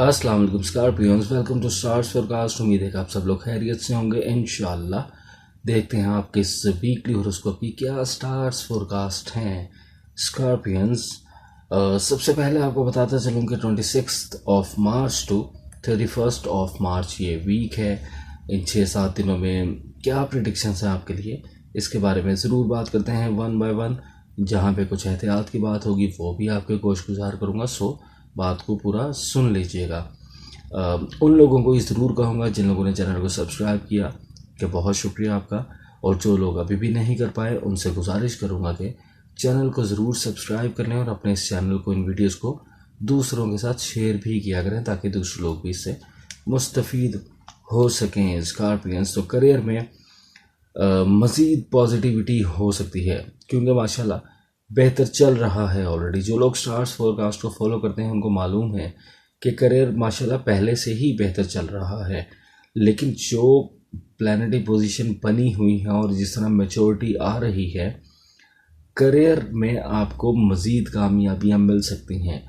अस्सलाम वालेकुम scorpions, welcome to stars forecast. उम्मीद है कि आप सब लोग खैरियत से होंगे इंशाल्लाह। देखते हैं आपके इस वीकली हॉरोस्कोप की क्या स्टार्स फोरकास्ट हैं स्कॉर्पियंस। सबसे पहले आपको बताता चलूँ कि 26 मार्च टू 31 मार्च ये वीक है। इन 6-7 दिनों में क्या प्रिडिक्शंस हैं आपके लिए, इसके बारे में ज़रूर बात करते हैं वन बाय वन। जहाँ पे कुछ एहतियात की बात होगी वो भी आपके गोश गुजार करूँगा, सो बात को पूरा सुन लीजिएगा। उन लोगों को ज़रूर कहूँगा जिन लोगों ने चैनल को सब्सक्राइब किया कि बहुत शुक्रिया आपका, और जो लोग अभी भी नहीं कर पाए उनसे गुजारिश करूँगा कि चैनल को ज़रूर सब्सक्राइब कर लें और अपने इस चैनल को, इन वीडियोस को दूसरों के साथ शेयर भी किया करें ताकि दूसरे लोग भी इससे मुस्तफ़ीद हो सकें। स्कॉर्पियंस, तो करियर में मज़ीद पॉजिटिविटी हो सकती है क्योंकि माशाल्लाह बेहतर चल रहा है ऑलरेडी। जो लोग स्टार्स फोरकास्ट को फॉलो करते हैं उनको मालूम है कि करियर माशाल्लाह पहले से ही बेहतर चल रहा है, लेकिन जो प्लैनेटरी पोजीशन बनी हुई है और जिस तरह मैच्योरिटी आ रही है, करियर में आपको मज़ीद कामयाबियाँ मिल सकती हैं,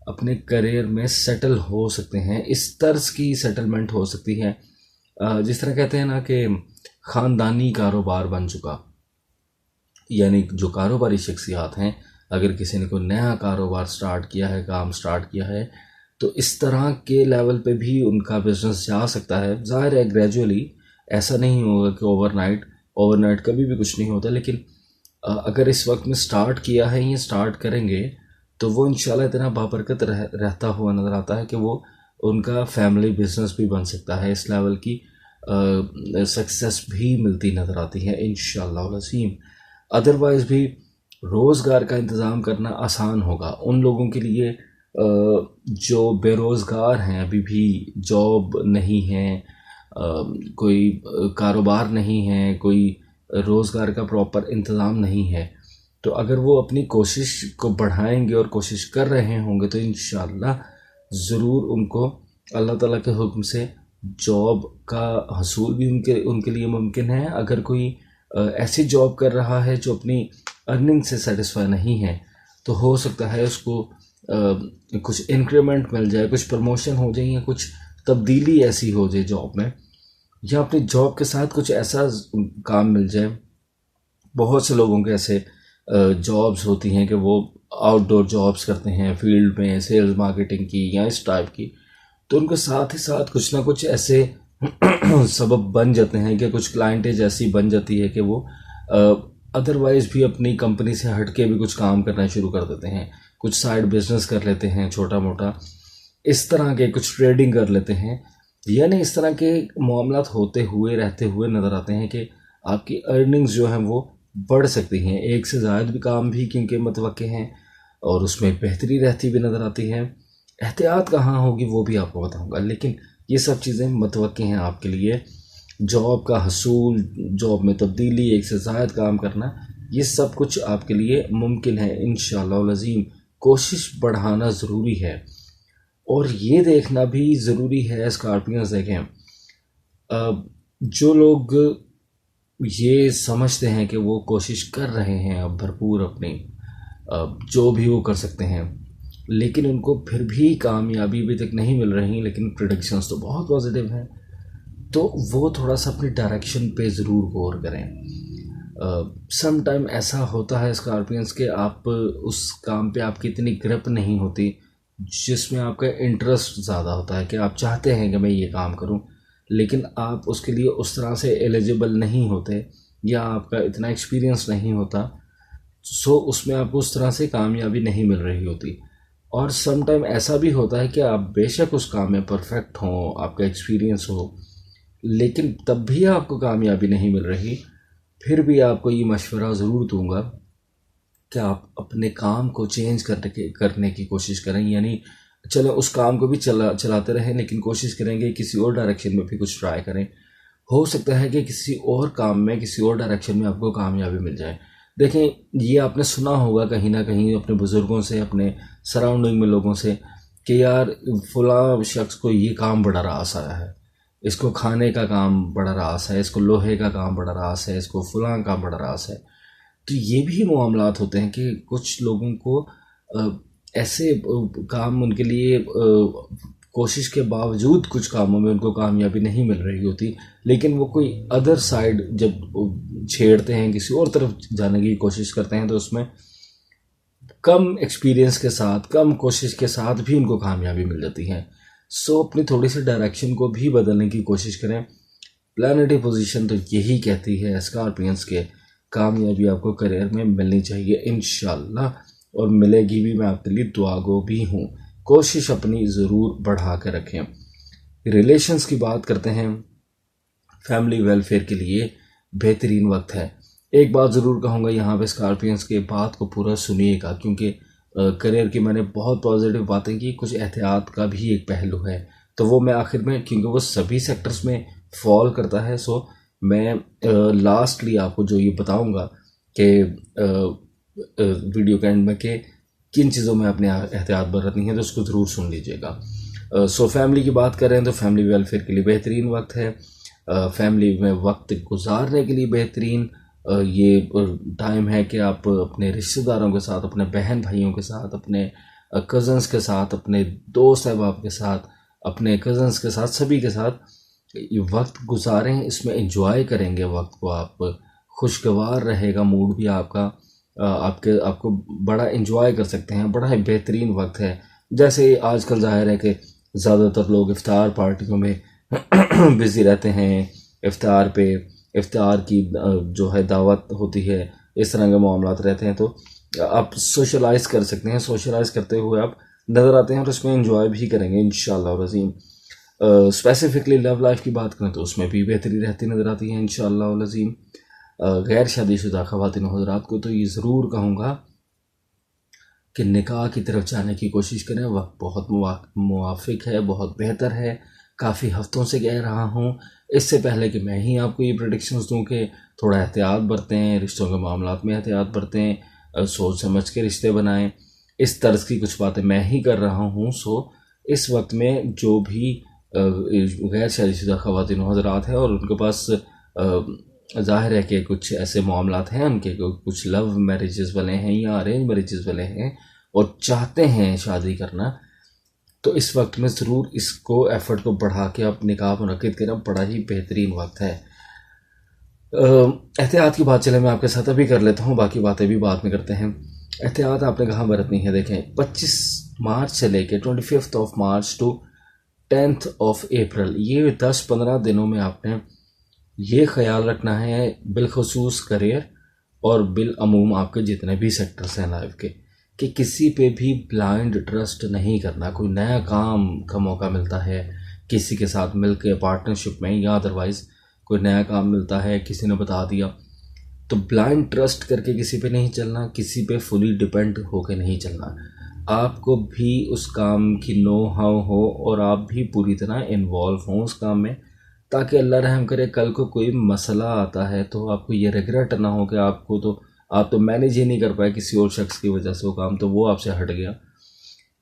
अपने करियर में सेटल हो सकते हैं। इस तर्ज की सेटलमेंट हो सकती है जिस तरह कहते हैं ना कि ख़ानदानी कारोबार बन चुका, यानी जो कारोबारी शख्सियात हैं, अगर किसी ने कोई नया कारोबार स्टार्ट किया है, काम स्टार्ट किया है, तो इस तरह के लेवल पे भी उनका बिजनेस जा सकता है। ज़ाहिर है ग्रेजुअली, ऐसा नहीं होगा कि ओवरनाइट कभी भी कुछ नहीं होता, लेकिन अगर इस वक्त में स्टार्ट किया है या स्टार्ट करेंगे तो वो इंशाल्लाह इतना बाबरकत रहता हुआ नज़र आता है कि वो उनका फैमिली बिजनेस भी बन सकता है। इस लेवल की सक्सेस भी मिलती नज़र आती है इंशाल्लाह अज़ीम। अदरवाइज़ भी रोज़गार का इंतज़ाम करना आसान होगा उन लोगों के लिए जो बेरोज़गार हैं, अभी भी जॉब नहीं है, कोई कारोबार नहीं है, कोई रोज़गार का प्रॉपर इंतज़ाम नहीं है। तो अगर वो अपनी कोशिश को बढ़ाएंगे और कोशिश कर रहे होंगे तो इंशाल्लाह ज़रूर उनको अल्लाह ताला के हुक्म से जॉब का हसूल भी उनके लिए मुमकिन है। अगर कोई ऐसी जॉब कर रहा है जो अपनी अर्निंग से सेटिस्फाई नहीं है तो हो सकता है उसको कुछ इंक्रीमेंट मिल जाए, कुछ प्रमोशन हो जाए या कुछ तब्दीली ऐसी हो जाए जॉब में, या अपनी जॉब के साथ कुछ ऐसा काम मिल जाए। बहुत से लोगों के ऐसे जॉब्स होती हैं कि वो आउटडोर जॉब्स करते हैं फील्ड में, सेल्स मार्केटिंग की या इस टाइप की, तो उनके साथ ही साथ कुछ ना कुछ ऐसे सबब बन जाते हैं कि कुछ क्लाइंटेज ऐसी बन जाती है कि वो अदरवाइज़ भी अपनी कंपनी से हट के भी कुछ काम करना शुरू कर देते हैं, कुछ साइड बिजनेस कर लेते हैं छोटा मोटा, इस तरह के कुछ ट्रेडिंग कर लेते हैं। यानी इस तरह के मामलात होते हुए रहते हुए नज़र आते हैं कि आपकी अर्निंग्स जो हैं वो बढ़ सकती हैं। एक से ज़्यादा भी काम भी क्योंकि मतवक्के हैं और उसमें बेहतरी रहती भी नज़र आती है। एहतियात कहाँ होगी वो भी आपको बताऊंगा, लेकिन ये सब चीज़ें मतवक्के हैं आपके लिए। जॉब का हसूल, जॉब में तब्दीली, एक से ज़्यादा काम करना, ये सब कुछ आपके लिए मुमकिन है इंशाअल्लाह अज़ीम। कोशिश बढ़ाना ज़रूरी है और ये देखना भी ज़रूरी है स्कॉर्पियंस। देखें, जो लोग ये समझते हैं कि वो कोशिश कर रहे हैं अब भरपूर अपनी, जो भी वो कर सकते हैं, लेकिन उनको फिर भी कामयाबी अभी तक नहीं मिल रही, लेकिन प्रेडिक्शंस तो बहुत पॉजिटिव हैं, तो वो थोड़ा सा अपनी डायरेक्शन पे ज़रूर गौर करें। सम टाइम ऐसा होता है स्कॉर्पियंस के आप उस काम पे आपकी इतनी ग्रिप नहीं होती जिसमें आपका इंटरेस्ट ज़्यादा होता है कि आप चाहते हैं कि मैं ये काम करूं, लेकिन आप उसके लिए उस तरह से एलिजिबल नहीं होते या आपका इतना एक्सपीरियंस नहीं होता, सो उसमें आपको उस तरह से कामयाबी नहीं मिल रही होती। और सम टाइम ऐसा भी होता है कि आप बेशक उस काम में परफेक्ट हों, आपका एक्सपीरियंस हो, लेकिन तब भी आपको कामयाबी नहीं मिल रही, फिर भी आपको ये मशवरा ज़रूर दूंगा कि आप अपने काम को चेंज करने की कोशिश करें। यानी चलो उस काम को भी चलाते रहें, लेकिन कोशिश करेंगे किसी और डायरेक्शन में भी कुछ ट्राई करें। हो सकता है कि किसी और काम में, किसी और डायरेक्शन में आपको कामयाबी मिल जाए। देखें, ये आपने सुना होगा कहीं ना कहीं अपने बुज़ुर्गों से, अपने सराउंडिंग में लोगों से, कि यार फलां शख्स को ये काम बड़ा रास आया है, इसको खाने का काम बड़ा रास है, इसको लोहे का काम बड़ा रास है, इसको फलां का बड़ा रास है। तो ये भी मामलात होते हैं कि कुछ लोगों को ऐसे काम उनके लिए कोशिश के बावजूद कुछ कामों में उनको कामयाबी नहीं मिल रही होती, लेकिन वो कोई अदर साइड जब छेड़ते हैं, किसी और तरफ जाने की कोशिश करते हैं, तो उसमें कम एक्सपीरियंस के साथ, कम कोशिश के साथ भी उनको कामयाबी मिल जाती है। सो अपनी थोड़ी सी डायरेक्शन को भी बदलने की कोशिश करें। प्लानिटरी पोजीशन तो यही कहती है स्कॉर्पियंस के कामयाबी आपको करियर में मिलनी चाहिए इंशाल्लाह, और मिलेगी भी। मैं आपके लिए दुआगो भी हूँ। कोशिश अपनी ज़रूर बढ़ा कर रखें। रिलेशंस की बात करते हैं। फैमिली वेलफेयर के लिए बेहतरीन वक्त है। एक बात ज़रूर कहूँगा यहाँ पे स्कॉर्पियंस के बात को पूरा सुनिएगा, क्योंकि करियर की मैंने बहुत पॉजिटिव बातें की, कुछ एहतियात का भी एक पहलू है, तो वो मैं आखिर में, क्योंकि वो सभी सेक्टर्स में फॉल करता है, सो मैं लास्टली आपको जो ये बताऊँगा कि वीडियो के एंड में कि किन चीज़ों में अपने एहतियात बरतनी है, तो उसको ज़रूर सुन लीजिएगा। सो फैमिली की बात करें तो फैमिली वेलफेयर के लिए बेहतरीन वक्त है। फैमिली में वक्त गुजारने के लिए बेहतरीन ये टाइम है कि आप अपने रिश्तेदारों के साथ, अपने बहन भाइयों के साथ, अपने कज़न्स के साथ, अपने दोस्त अहबाब के साथ, अपने कज़न्स के साथ, सभी के साथ ये वक्त गुजारें। इसमें एंजॉय करेंगे वक्त को आप, खुशगवार रहेगा मूड भी आपका, आपको बड़ा एंजॉय कर सकते हैं। बड़ा ही बेहतरीन वक्त है। जैसे आजकल जाहिर है कि ज़्यादातर लोग इफ्तार पार्टियों में बिज़ी रहते हैं। इफ्तार की जो है दावत होती है, इस तरह के मामलात रहते हैं, तो आप सोशलाइज़ कर सकते हैं। सोशलाइज़ करते हुए आप नज़र आते हैं और उसमें एंजॉय भी करेंगे इंशाअल्लाह रज़ीम। स्पेसिफिकली लव लाइफ की बात करें तो उसमें भी बेहतरी रहती नज़र आती है इंशाअल्लाह रज़ीम। गैर शादीशुदा ख़वातीन और हज़रात को तो ये ज़रूर कहूँगा कि निकाह की तरफ जाने की कोशिश करें। वक्त बहुत मुवाफ़िक है, बहुत बेहतर है। काफ़ी हफ्तों से कह रहा हूँ, इससे पहले कि मैं ही आपको ये प्रेडिक्शंस दूँ कि थोड़ा एहतियात बरतें, रिश्तों के मामलात में एहतियात बरतें, सोच समझ के रिश्ते बनाएं, इस तर्ज की कुछ बातें मैं ही कर रहा हूँ। सो इस वक्त में जो भी गैर शादीशुदा ख़वातीन और हज़रात हैं और उनके पास ज़ाहिर है कि कुछ ऐसे मामलात हैं उनके, कुछ लव मैरिजेस वाले हैं या अरेंज मैरिजेस वाले हैं और चाहते हैं शादी करना, तो इस वक्त में ज़रूर इसको एफ़र्ट को बढ़ा के आप निकाह मुनक़्क़िद करें। बड़ा ही बेहतरीन वक्त है। एहतियात की बात चले मैं आपके साथ अभी कर लेता हूँ, बाकी बातें भी बाद में करते हैं। एहतियात आपने कहाँ बरतनी है? देखें, 25 मार्च से लेके 25 मार्च टू 10 अप्रैल, ये 10-15 दिनों में आपने ये ख्याल रखना है, बिलखसूस करियर और बिलअमूम आपके जितने भी सेक्टर्स हैं लाइफ के, कि किसी पे भी ब्लाइंड ट्रस्ट नहीं करना। कोई नया काम का मौका मिलता है, किसी के साथ मिलकर पार्टनरशिप में या अदरवाइज़ कोई नया काम मिलता है, किसी ने बता दिया, तो ब्लाइंड ट्रस्ट करके किसी पे नहीं चलना, किसी पे फुली डिपेंड होकर नहीं चलना। आपको भी उस काम की नो हाउ हो और आप भी पूरी तरह इन्वॉल्व हों उस काम में, ताकि अल्लाह रहम करे कल को कोई मसला आता है तो आपको ये रिग्रेट ना हो कि आप तो मैनेज ही नहीं कर पाए किसी और शख्स की वजह से वो काम, तो वो आपसे हट गया।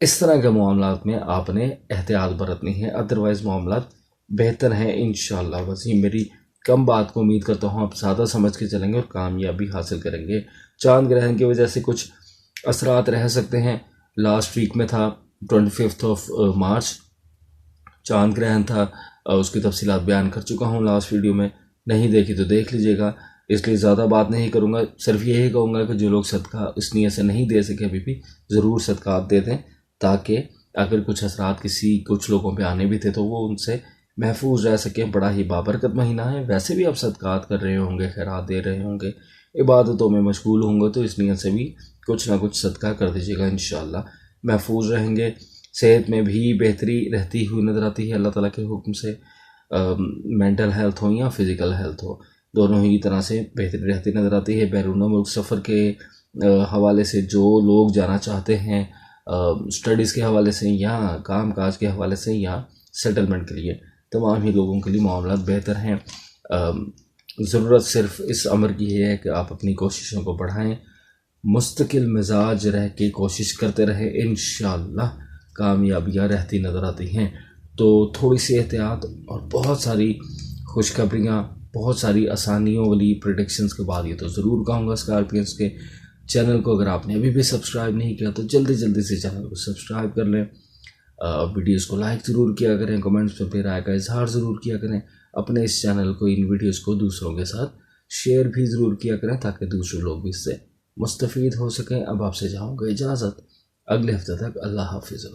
इस तरह के मामलात में आपने एहतियात बरतनी है, अदरवाइज़ मामलात बेहतर हैं इंशाअल्लाह। बस ये मेरी कम बात को उम्मीद करता हूँ आप ज़्यादा समझ के चलेंगे और कामयाबी हासिल करेंगे। चांद ग्रहण की वजह से कुछ असरात रह सकते हैं। लास्ट वीक में था 25 मार्च चांद ग्रहण था, उसकी तफसीलात बयान कर चुका हूँ लास्ट वीडियो में, नहीं देखी तो देख लीजिएगा, इसलिए ज़्यादा बात नहीं करूँगा। सिर्फ यही कहूँगा कि जो लोग सदका इस नीयत से नहीं दे सके अभी भी, ज़रूर सदकात दे दें, ताकि अगर कुछ असरात कुछ लोगों पे आने भी थे तो वो उनसे महफूज रह सके। बड़ा ही बाबरकत महीना है। वैसे भी आप सदकात कर रहे होंगे, खैरात दे रहे होंगे, इबादतों में मशगूल होंगे, तो इस नीयत से भी कुछ ना कुछ सदका कर दीजिएगा, इंशाअल्लाह महफूज रहेंगे। सेहत में भी बेहतरी रहती हुई नज़र आती है अल्लाह ताला के हुक्म से। मेंटल हेल्थ हो या फिज़िकल हेल्थ हो, दोनों ही तरह से बेहतरी रहती नज़र आती है। बैरून मुल्क सफ़र के हवाले से जो लोग जाना चाहते हैं, स्टडीज़ के हवाले से या काम काज के हवाले से या सेटलमेंट के लिए, तमाम ही लोगों के लिए मामला बेहतर हैं। ज़रूरत सिर्फ इस अमर की है कि आप अपनी कोशिशों को बढ़ाएं, मुस्तकिल मिजाज रह के कोशिश करते रहें, इंशाअल्लाह कामयाबियाँ रहती नज़र आती हैं। तो थोड़ी सी एहतियात और बहुत सारी खुशखबरियाँ, बहुत सारी आसानियों वाली प्रेडिक्शंस के बाद ये तो ज़रूर कहूँगा स्कॉर्पियंस के चैनल को अगर आपने अभी भी सब्सक्राइब नहीं किया तो जल्दी जल्दी से चैनल को सब्सक्राइब कर लें। वीडियोस को लाइक ज़रूर किया करें, कमेंट्स में फिर राय का इजहार ज़रूर किया करें। अपने इस चैनल को, इन वीडियोस को दूसरों के साथ शेयर भी ज़रूर किया करें ताकि दूसरे लोग भी इससे मुस्तफ़ीद हो सकें। अब आपसे चाहूँगा इजाज़त, अगले हफ्ते तक अल्लाह हाफिज़।